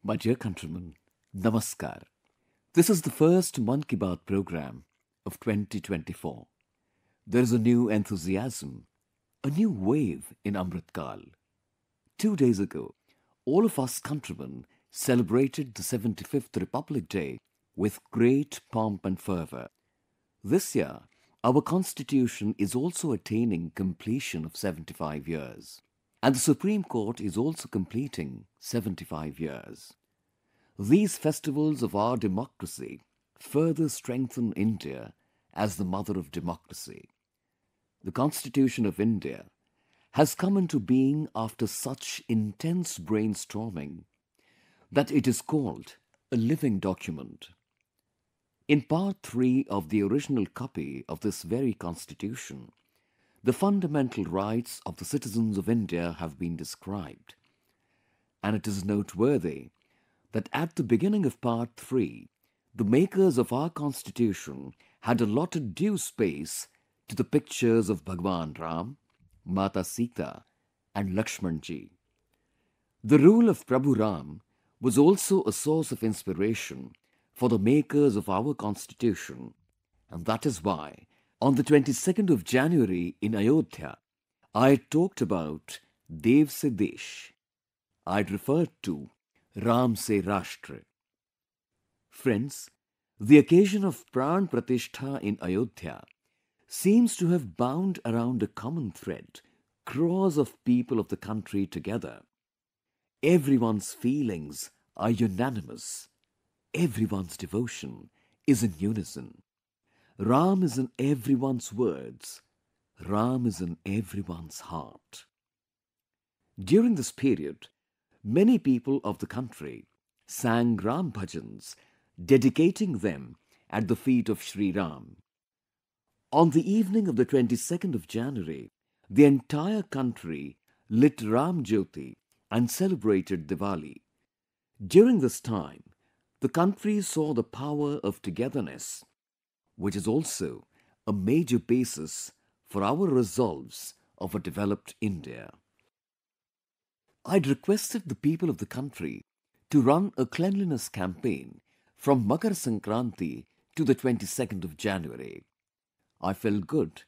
My dear countrymen, Namaskar. This is the first Mann Ki Baat program of 2024. There is a new enthusiasm, a new wave in Amritkal. 2 days ago, all of us countrymen celebrated the 75th Republic Day with great pomp and fervour. This year, our constitution is also attaining completion of 75 years. And the Supreme Court is also completing 75 years. These festivals of our democracy further strengthen India as the mother of democracy. The Constitution of India has come into being after such intense brainstorming that it is called a living document. In part 3 of the original copy of this very constitution, the fundamental rights of the citizens of India have been described. And it is noteworthy that at the beginning of part 3, the makers of our constitution had allotted due space to the pictures of Bhagwan Ram, Mata Sita and Lakshmanji. The rule of Prabhu Ram was also a source of inspiration for the makers of our constitution, and that is why on the 22nd of January in Ayodhya, I talked about Dev Se Desh. I referred to Ram Se Rashtra. Friends, the occasion of Pran Pratishtha in Ayodhya seems to have bound around a common thread crores of people of the country together. Everyone's feelings are unanimous. Everyone's devotion is in unison. Ram is in everyone's words. Ram is in everyone's heart. During this period, many people of the country sang Ram bhajans, dedicating them at the feet of Shri Ram. On the evening of the 22nd of January, the entire country lit Ram Jyoti and celebrated Diwali. During this time, the country saw the power of togetherness, which is also a major basis for our resolves of a developed India. I'd requested the people of the country to run a cleanliness campaign from Makar Sankranti to the 22nd of January. I felt good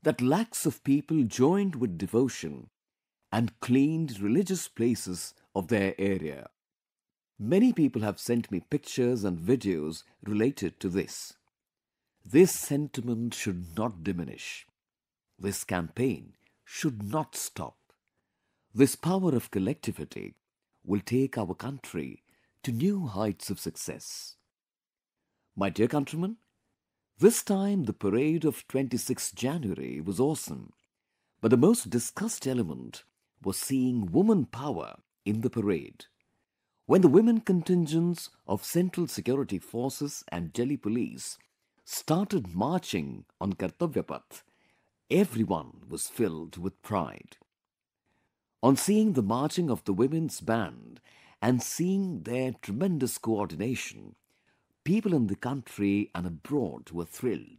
that lakhs of people joined with devotion and cleaned religious places of their area. Many people have sent me pictures and videos related to this. This sentiment should not diminish. This campaign should not stop. This power of collectivity will take our country to new heights of success. My dear countrymen, this time the parade of 26th January was awesome, but the most discussed element was seeing woman power in the parade. When the women contingents of Central Security Forces and Delhi Police started marching on Kartavya Path, everyone was filled with pride. On seeing the marching of the women's band and seeing their tremendous coordination, people in the country and abroad were thrilled.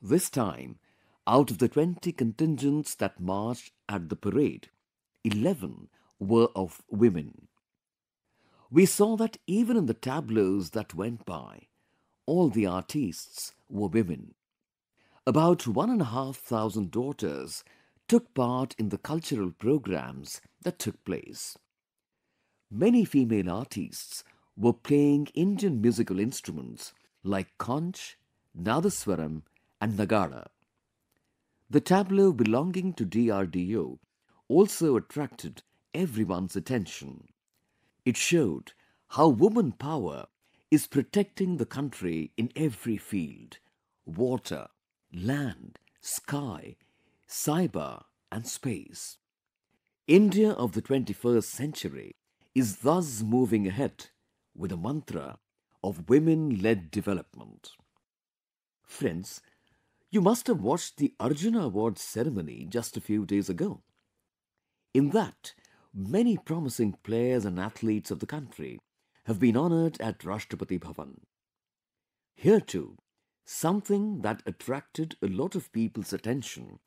This time, out of the 20 contingents that marched at the parade, 11 were of women. We saw that even in the tableaux that went by, all the artistes were women. About 1,500 daughters took part in the cultural programs that took place. Many female artists were playing Indian musical instruments like conch, nadaswaram and nagada. The tableau belonging to DRDO also attracted everyone's attention. It showed how woman power is protecting the country in every field: water, land, sky, cyber and space. India of the 21st century is thus moving ahead with a mantra of women-led development. Friends, you must have watched the Arjuna Awards ceremony just a few days ago. In that, many promising players and athletes of the country have been honoured at Rashtrapati Bhavan. Here too, something that attracted a lot of people's attention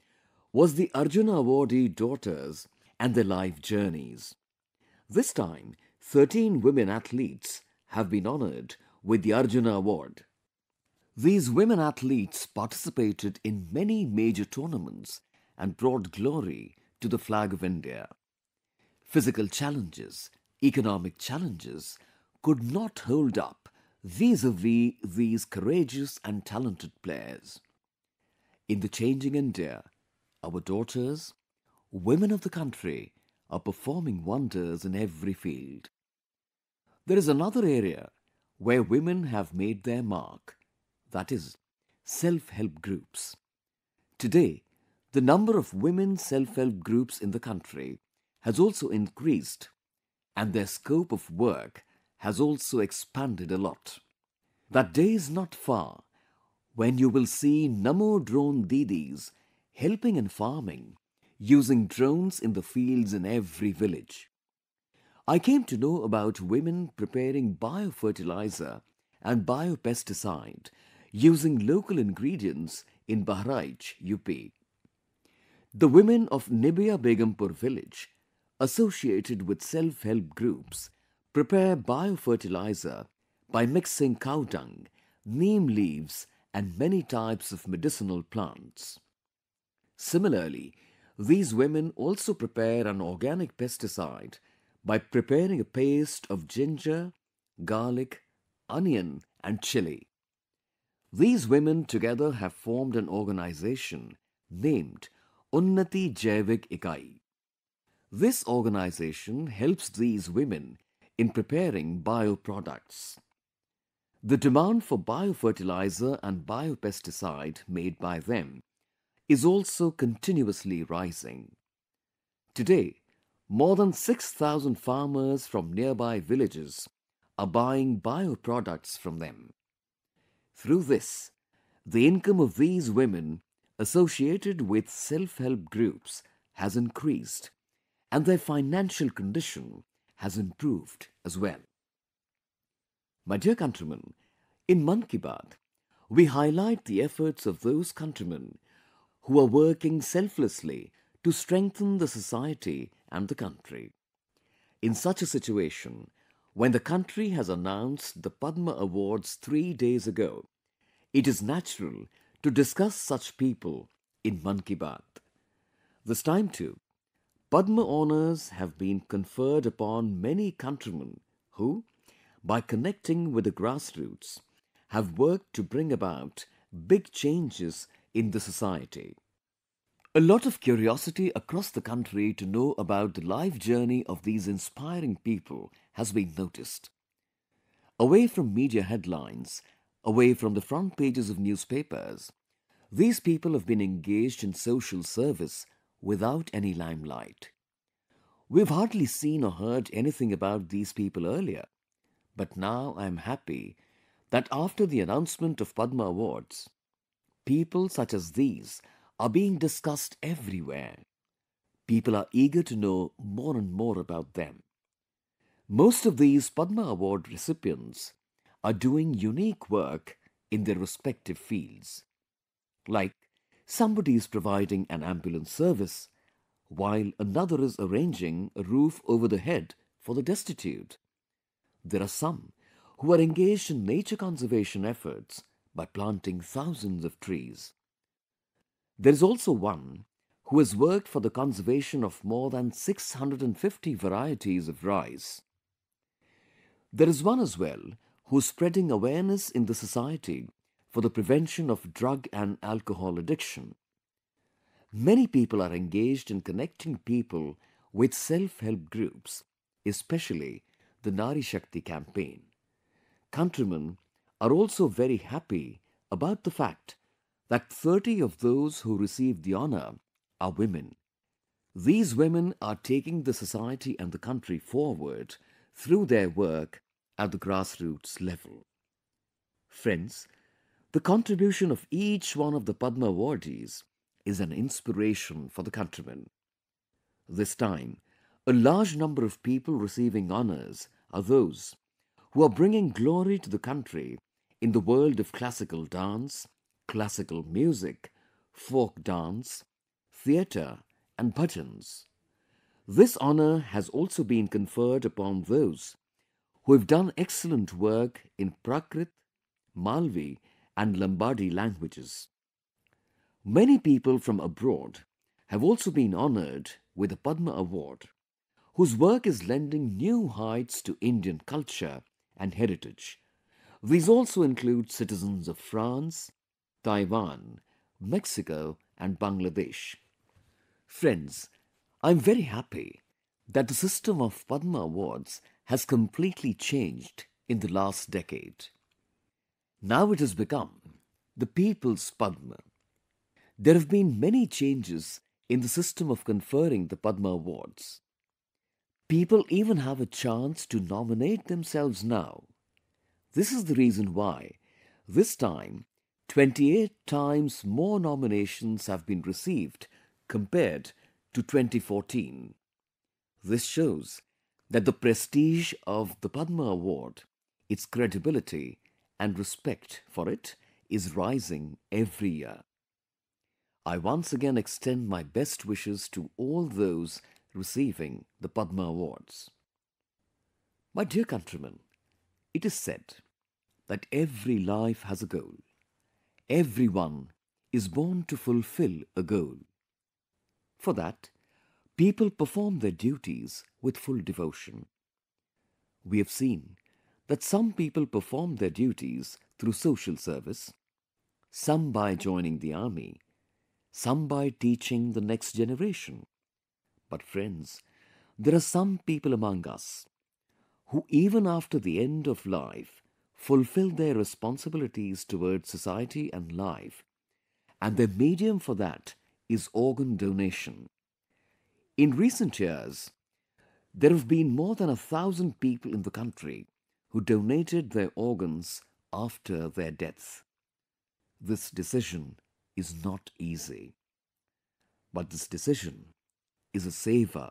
was the Arjuna awardee daughters and their life journeys. This time, 13 women athletes have been honored with the Arjuna Award. These women athletes participated in many major tournaments and brought glory to the flag of India. Physical challenges, economic challenges could not hold up vis-a-vis these courageous and talented players. In the changing India, our daughters, women of the country, are performing wonders in every field. There is another area where women have made their mark, that is, self-help groups. Today, the number of women self-help groups in the country has also increased, and their scope of work has also expanded a lot. That day is not far when you will see Namo drone Didis helping in farming using drones in the fields in every village. I came to know about women preparing biofertilizer and biopesticide using local ingredients in Bahraich, UP. The women of Nibia Begumpur village, associated with self-help groups, prepare biofertilizer by mixing cow dung, neem leaves and many types of medicinal plants. Similarly, these women also prepare an organic pesticide by preparing a paste of ginger, garlic, onion and chili. These women together have formed an organization named Unnati Jaivik Ikai. This organization helps these women in preparing bioproducts. The demand for biofertilizer and biopesticide made by them is also continuously rising. Today, more than 6,000 farmers from nearby villages are buying bioproducts from them. Through this, the income of these women associated with self-help groups has increased and their financial condition has improved as well. My dear countrymen, in Mann Ki Baat, we highlight the efforts of those countrymen who are working selflessly to strengthen the society and the country. In such a situation, when the country has announced the Padma Awards 3 days ago, it is natural to discuss such people in Mann Ki Baat. This time too, Padma honors have been conferred upon many countrymen who, by connecting with the grassroots, have worked to bring about big changes in the society. A lot of curiosity across the country to know about the life journey of these inspiring people has been noticed. Away from media headlines, away from the front pages of newspapers, these people have been engaged in social service without any limelight. We've hardly seen or heard anything about these people earlier, but now I am happy that after the announcement of Padma Awards, people such as these are being discussed everywhere. People are eager to know more and more about them. Most of these Padma Award recipients are doing unique work in their respective fields. Like, somebody is providing an ambulance service, while another is arranging a roof over the head for the destitute. There are some who are engaged in nature conservation efforts by planting thousands of trees. There is also one who has worked for the conservation of more than 650 varieties of rice. There is one as well who is spreading awareness in the society for the prevention of drug and alcohol addiction. Many people are engaged in connecting people with self-help groups, especially the Nari Shakti campaign. Countrymen are also very happy about the fact that 30 of those who received the honor are women. These women are taking the society and the country forward through their work at the grassroots level. Friends, the contribution of each one of the Padma awardees is an inspiration for the countrymen. This time, a large number of people receiving honors are those who are bringing glory to the country in the world of classical dance, classical music, folk dance, theatre and bhajans. This honor has also been conferred upon those who have done excellent work in Prakrit, Malvi, and Lambadi languages. Many people from abroad have also been honored with the Padma Award, whose work is lending new heights to Indian culture and heritage. These also include citizens of France, Taiwan, Mexico, and Bangladesh. Friends, I am very happy that the system of Padma Awards has completely changed in the last decade. Now it has become the People's Padma. There have been many changes in the system of conferring the Padma Awards. People even have a chance to nominate themselves now. This is the reason why, this time, 28 times more nominations have been received compared to 2014. This shows that the prestige of the Padma Award, its credibility and respect for it is rising every year. I once again extend my best wishes to all those receiving the Padma Awards. My dear countrymen, it is said that every life has a goal. Everyone is born to fulfill a goal. For that, people perform their duties with full devotion. We have seen that some people perform their duties through social service, some by joining the army, some by teaching the next generation. But friends, there are some people among us who even after the end of life fulfill their responsibilities towards society and life, and their medium for that is organ donation. In recent years, there have been more than 1,000 people in the country who donated their organs after their death. This decision is not easy, but this decision is a saver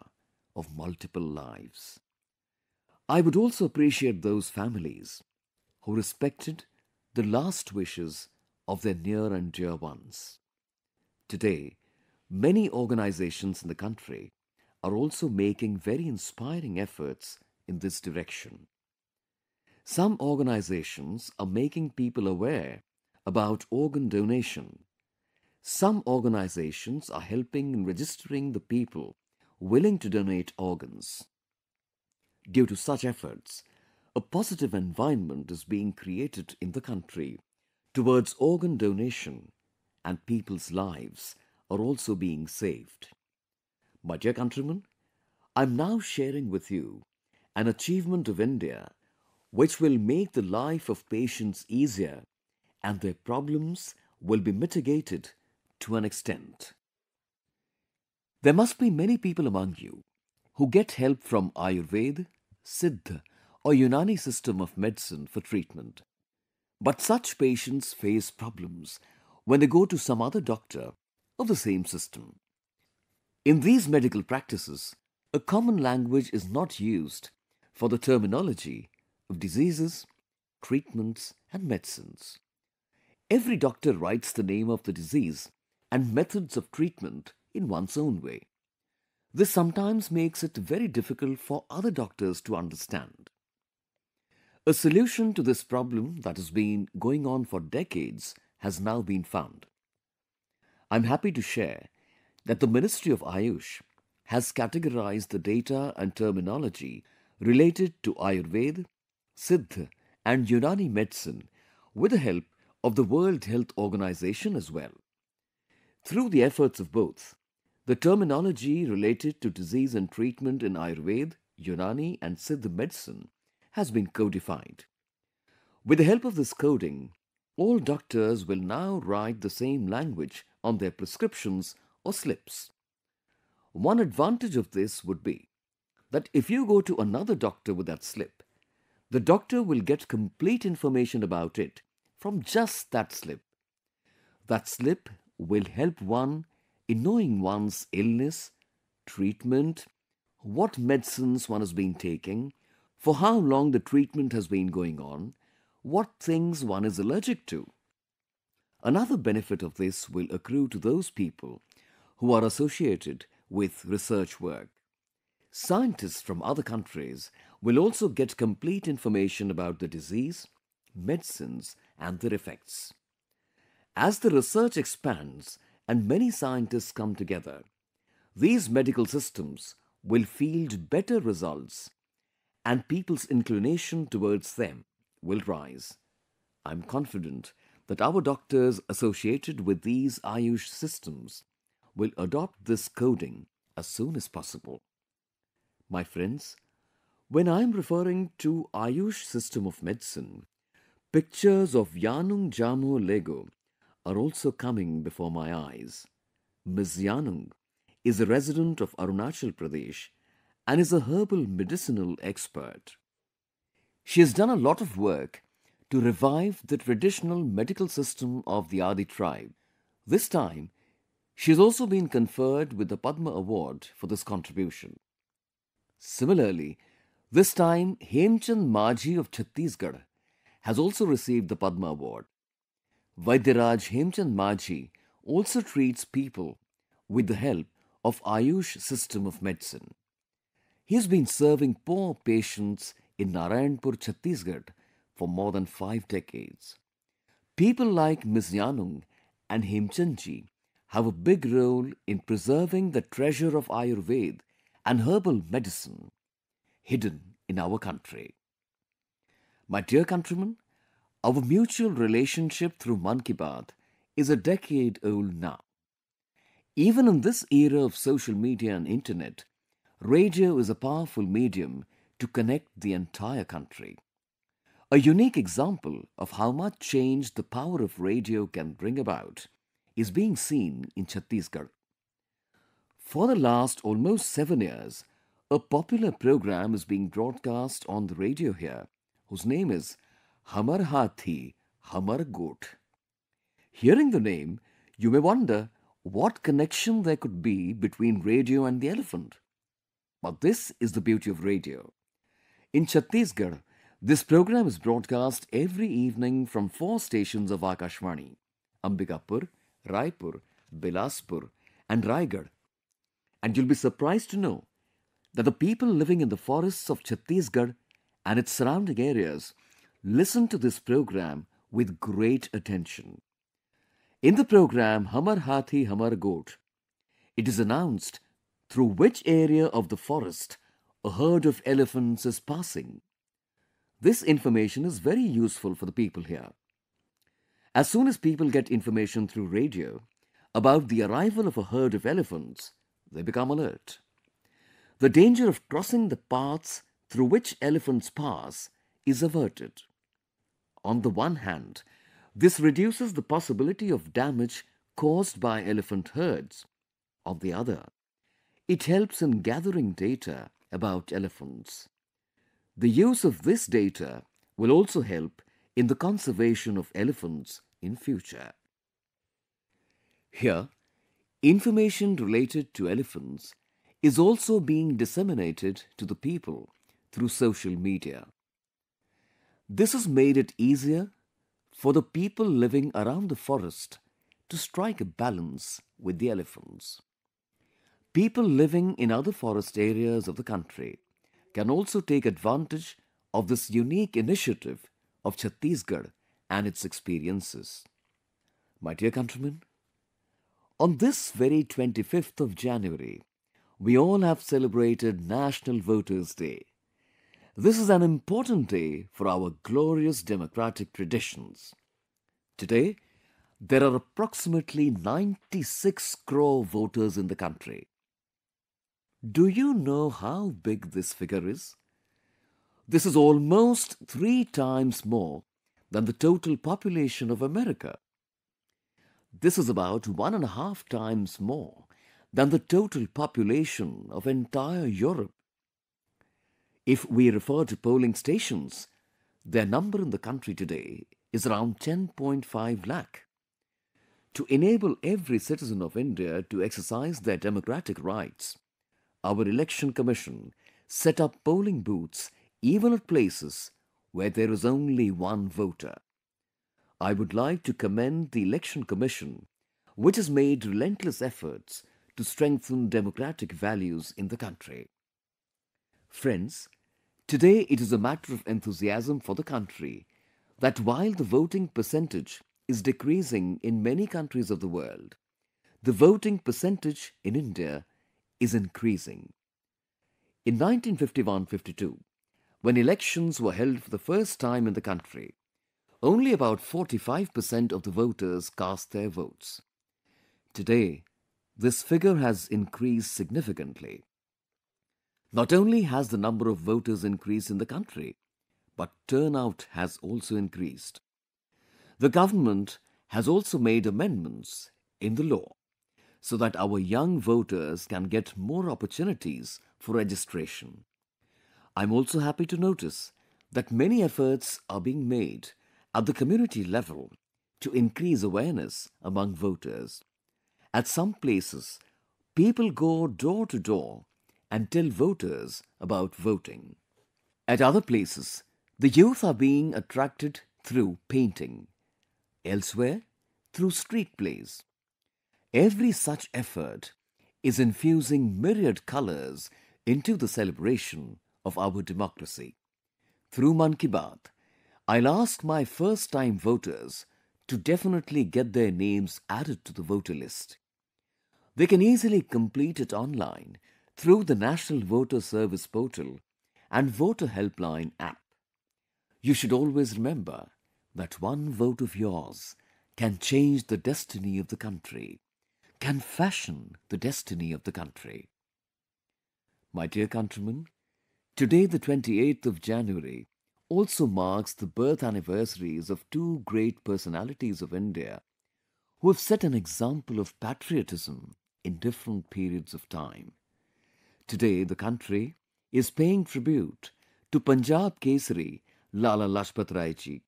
of multiple lives. I would also appreciate those families who respected the last wishes of their near and dear ones. Today, many organizations in the country are also making very inspiring efforts in this direction. Some organizations are making people aware about organ donation. Some organizations are helping in registering the people willing to donate organs. Due to such efforts, a positive environment is being created in the country towards organ donation, and people's lives are also being saved. My dear countrymen, I am now sharing with you an achievement of India which will make the life of patients easier and their problems will be mitigated to an extent. There must be many people among you who get help from Ayurveda, Siddha or Unani system of medicine for treatment. But such patients face problems when they go to some other doctor of the same system. In these medical practices, a common language is not used for the terminology of diseases, treatments and medicines. Every doctor writes the name of the disease and methods of treatment in one's own way. This sometimes makes it very difficult for other doctors to understand. A solution to this problem that has been going on for decades has now been found. I'm happy to share that the Ministry of Ayush has categorized the data and terminology related to Ayurveda, Siddha and Unani medicine with the help of the World Health Organization as well. Through the efforts of both, the terminology related to disease and treatment in Ayurveda, Unani and Siddha medicine has been codified. With the help of this coding, all doctors will now write the same language on their prescriptions or slips. One advantage of this would be that if you go to another doctor with that slip, the doctor will get complete information about it from just that slip. That slip will help one in knowing one's illness, treatment, what medicines one has been taking, for how long the treatment has been going on, what things one is allergic to. Another benefit of this will accrue to those people who are associated with research work. Scientists from other countries will also get complete information about the disease, medicines, and their effects. As the research expands and many scientists come together, these medical systems will field better results and people's inclination towards them will rise. I'm confident that our doctors associated with these Ayush systems will adopt this coding as soon as possible. My friends, when I'm referring to Ayush system of medicine, pictures of Yanung Jamu Lego are also coming before my eyes. Ms. Yanung is a resident of Arunachal Pradesh and is a herbal medicinal expert. She has done a lot of work to revive the traditional medical system of the Adi tribe. This time, she has also been conferred with the Padma Award for this contribution. Similarly, this time Hemchand Majhi of Chhattisgarh has also received the Padma Award. Vaidyaraj Hemchand Majhi also treats people with the help of Ayush system of medicine. He has been serving poor patients in Narayanpur, Chhattisgarh for more than 5 decades. People like Ms. Yanung and Hemchandji have a big role in preserving the treasure of Ayurveda and herbal medicine hidden in our country. My dear countrymen, our mutual relationship through Mann Ki Baat is a decade old now. Even in this era of social media and internet, radio is a powerful medium to connect the entire country. A unique example of how much change the power of radio can bring about is being seen in Chhattisgarh. For the last almost 7 years, a popular program is being broadcast on the radio here, whose name is Hamar Hathi, Hamar Goat. Hearing the name, you may wonder what connection there could be between radio and the elephant. But this is the beauty of radio. In Chhattisgarh, this program is broadcast every evening from four stations of Akashvani: Ambikapur, Raipur, Bilaspur, and Raigad. And you'll be surprised to know that the people living in the forests of Chhattisgarh and its surrounding areas listen to this program with great attention. In the program Hamar Hathi Hamar Goat, it is announced through which area of the forest a herd of elephants is passing. This information is very useful for the people here. As soon as people get information through radio about the arrival of a herd of elephants, they become alert. The danger of crossing the paths through which elephants pass is averted. On the one hand, this reduces the possibility of damage caused by elephant herds. On the other, it helps in gathering data about elephants. The use of this data will also help in the conservation of elephants in future. Here, information related to elephants is also being disseminated to the people through social media. This has made it easier for the people living around the forest to strike a balance with the elephants. People living in other forest areas of the country can also take advantage of this unique initiative of Chhattisgarh and its experiences. My dear countrymen, on this very 25th of January, we all have celebrated National Voters' Day. This is an important day for our glorious democratic traditions. Today, there are approximately 96 crore voters in the country. Do you know how big this figure is? This is almost 3 times more than the total population of America. This is about 1.5 times more than the total population of entire Europe. If we refer to polling stations, their number in the country today is around 10.5 lakh. To enable every citizen of India to exercise their democratic rights, our Election Commission set up polling booths even at places where there is only one voter. I would like to commend the Election Commission, which has made relentless efforts to strengthen democratic values in the country. Friends, today it is a matter of enthusiasm for the country that while the voting percentage is decreasing in many countries of the world, the voting percentage in India is increasing. In 1951-52, when elections were held for the first time in the country, only about 45% of the voters cast their votes. Today, this figure has increased significantly. Not only has the number of voters increased in the country, but turnout has also increased. The government has also made amendments in the law so that our young voters can get more opportunities for registration. I'm also happy to notice that many efforts are being made at the community level to increase awareness among voters. At some places, people go door to door and tell voters about voting. At other places, the youth are being attracted through painting, elsewhere, through street plays. Every such effort is infusing myriad colors into the celebration of our democracy. Through Mann Ki Baat, I'll ask my first time voters to definitely get their names added to the voter list. They can easily complete it online through the National Voter Service Portal and Voter Helpline app. You should always remember that one vote of yours can change the destiny of the country, can fashion the destiny of the country. My dear countrymen, today the 28th of January also marks the birth anniversaries of two great personalities of India who have set an example of patriotism in different periods of time. Today the country is paying tribute to Punjab Kesari Lala Lajpat Rai ji.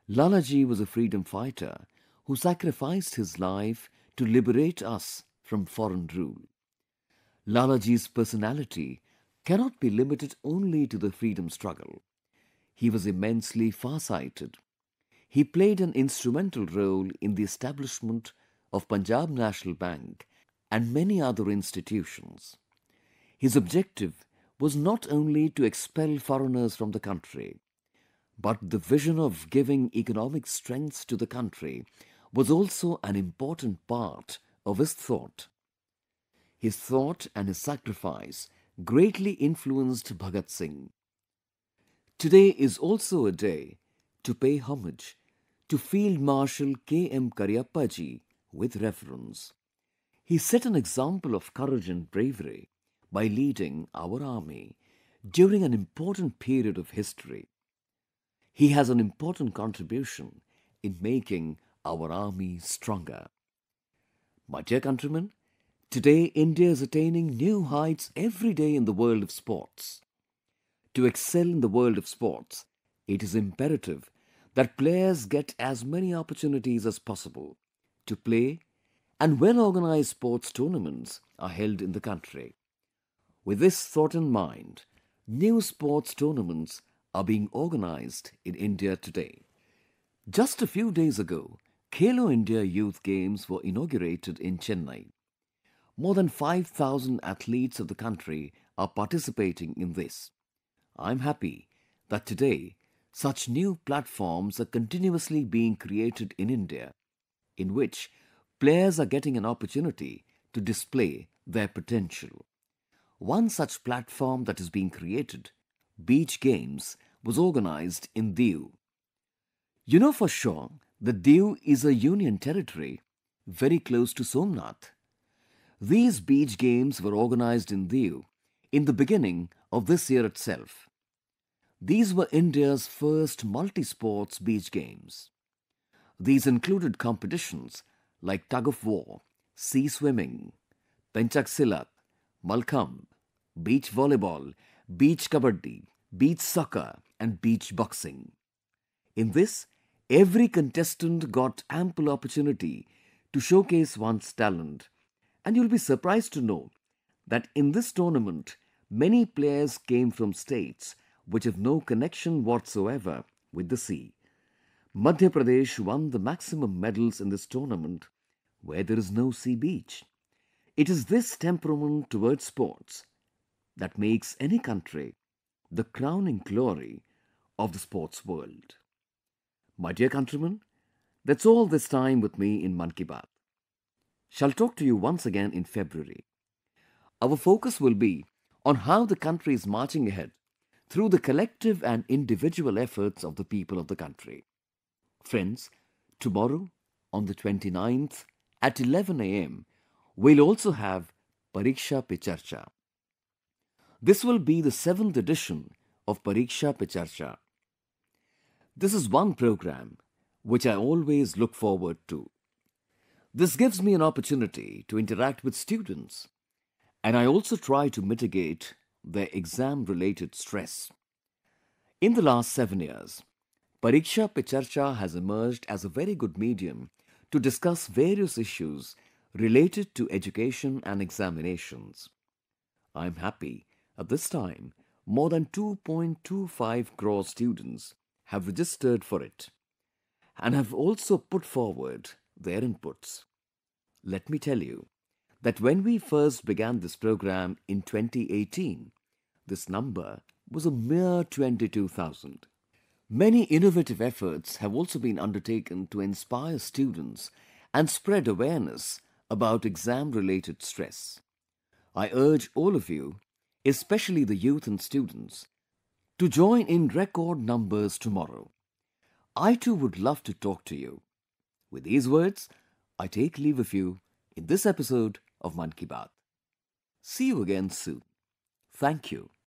Lala ji was a freedom fighter who sacrificed his life to liberate us from foreign rule. Lala ji's personality cannot be limited only to the freedom struggle. He was immensely far-sighted. He played an instrumental role in the establishment of Punjab National Bank and many other institutions. His objective was not only to expel foreigners from the country, but the vision of giving economic strength to the country was also an important part of his thought. His thought and his sacrifice greatly influenced Bhagat Singh. Today is also a day to pay homage to Field Marshal K.M. Cariappa ji with reverence. He set an example of courage and bravery by leading our army during an important period of history. He has an important contribution in making our army stronger. My dear countrymen, today India is attaining new heights every day in the world of sports. To excel in the world of sports, it is imperative that players get as many opportunities as possible to play, and well-organized sports tournaments are held in the country. With this thought in mind, new sports tournaments are being organized in India today. Just a few days ago, Khelo India Youth Games were inaugurated in Chennai. More than 5,000 athletes of the country are participating in this. I'm happy that today such new platforms are continuously being created in India, in which players are getting an opportunity to display their potential. One such platform that is being created, Beach Games, was organized in Diu. You know for sure that Diu is a union territory very close to Somnath. These beach games were organized in Diu in the beginning of this year itself. These were India's first multi-sports beach games. These included competitions like tug of war, sea swimming, penchak silat, malkhamb, beach volleyball, beach kabaddi, beach soccer and beach boxing. In this, every contestant got ample opportunity to showcase one's talent, and you'll be surprised to know that in this tournament, many players came from states which have no connection whatsoever with the sea. Madhya Pradesh won the maximum medals in this tournament where there is no sea beach. It is this temperament towards sports that makes any country the crowning glory of the sports world. My dear countrymen, that's all this time with me in Mann Ki Baat. Shall talk to you once again in February. Our focus will be on how the country is marching ahead through the collective and individual efforts of the people of the country. Friends, tomorrow on the 29th at 11 a.m., we'll also have Pariksha Pe Charcha. This will be the seventh edition of Pariksha Pe Charcha. This is one program which I always look forward to. This gives me an opportunity to interact with students, and I also try to mitigate their exam related stress. In the last 7 years, Pariksha Pe Charcha has emerged as a very good medium to discuss various issues related to education and examinations. I am happy at this time more than 2.25 crore students have registered for it and have also put forward their inputs. Let me tell you that when we first began this program in 2018, this number was a mere 22,000. Many innovative efforts have also been undertaken to inspire students and spread awareness about exam related stress. I urge all of you, especially the youth and students, to join in record numbers tomorrow. I too would love to talk to you. With these words, I take leave of you in this episode of Mann Ki Baat. See you again soon. Thank you.